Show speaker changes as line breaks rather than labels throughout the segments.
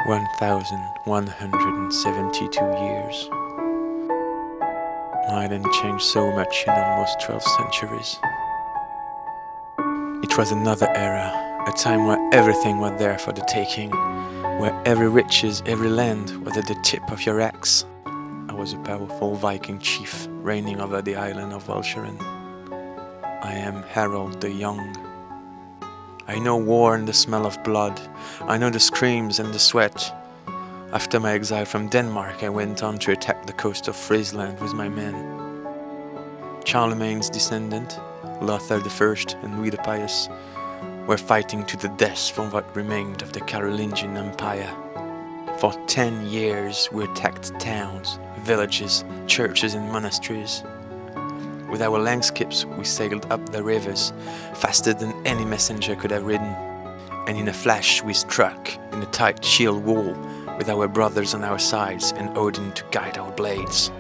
1,172 years. Ireland changed so much in almost 12 centuries. It was another era, a time where everything was there for the taking, where every riches, every land was at the tip of your axe. I was a powerful Viking chief reigning over the island of Walcheren. I am Harald the Young. I know war and the smell of blood. I know the screams and the sweat. After my exile from Denmark, I went on to attack the coast of Friesland with my men. Charlemagne's descendant, Lothar I and Louis the Pious, were fighting to the death for what remained of the Carolingian Empire. For 10 years we attacked towns, villages, churches and monasteries. With our langskips we sailed up the rivers, faster than any messenger could have ridden. And in a flash we struck in a tight shield wall, with our brothers on our sides and Odin to guide our blades.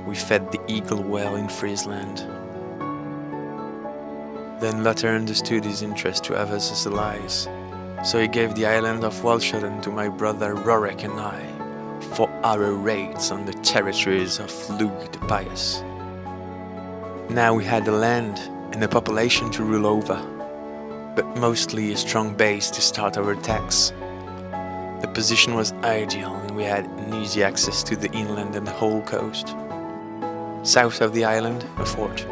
We fed the eagle well in Friesland. Then Lothar understood his interest to have us as allies, so he gave the island of Walcheren to my brother Rorik and I, for our raids on the territories of Louis the Pious. Now we had the land and a population to rule over, but mostly a strong base to start our attacks. The position was ideal and we had an easy access to the inland and the whole coast. South of the island, a fort.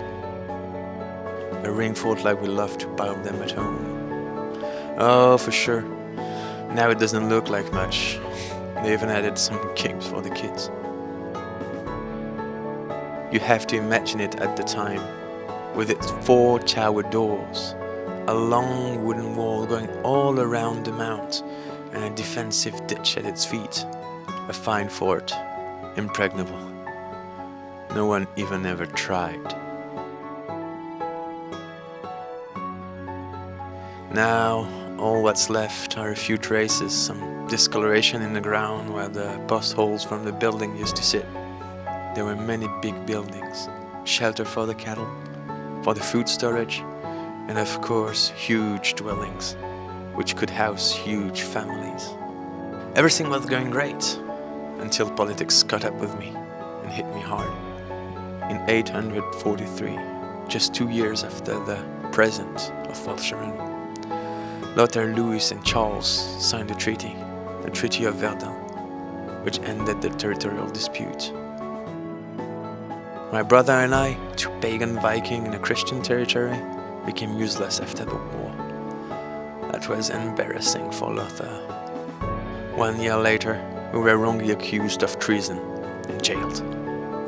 A ring fort like we love to build them at home. Oh, for sure. Now it doesn't look like much. They even added some games for the kids. You have to imagine it at the time, with its 4 tower doors, a long wooden wall going all around the mount, and a defensive ditch at its feet. A fine fort, impregnable. No one even ever tried. Now, all what's left are a few traces, some discoloration in the ground where the post holes from the building used to sit. There were many big buildings, shelter for the cattle, for the food storage, and of course huge dwellings, which could house huge families. Everything was going great, until politics caught up with me and hit me hard. In 843, just 2 years after the present of Walcheren, Lothar, Louis and Charles signed the Treaty of Verdun, which ended the territorial dispute. My brother and I, 2 pagan Vikings in a Christian territory, became useless after the war. That was embarrassing for Lothar. 1 year later, we were wrongly accused of treason and jailed.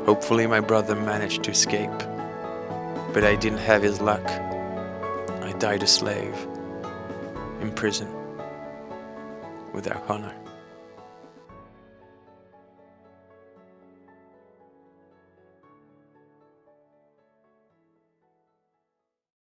Hopefully my brother managed to escape, but I didn't have his luck. I died a slave, in prison, without honor.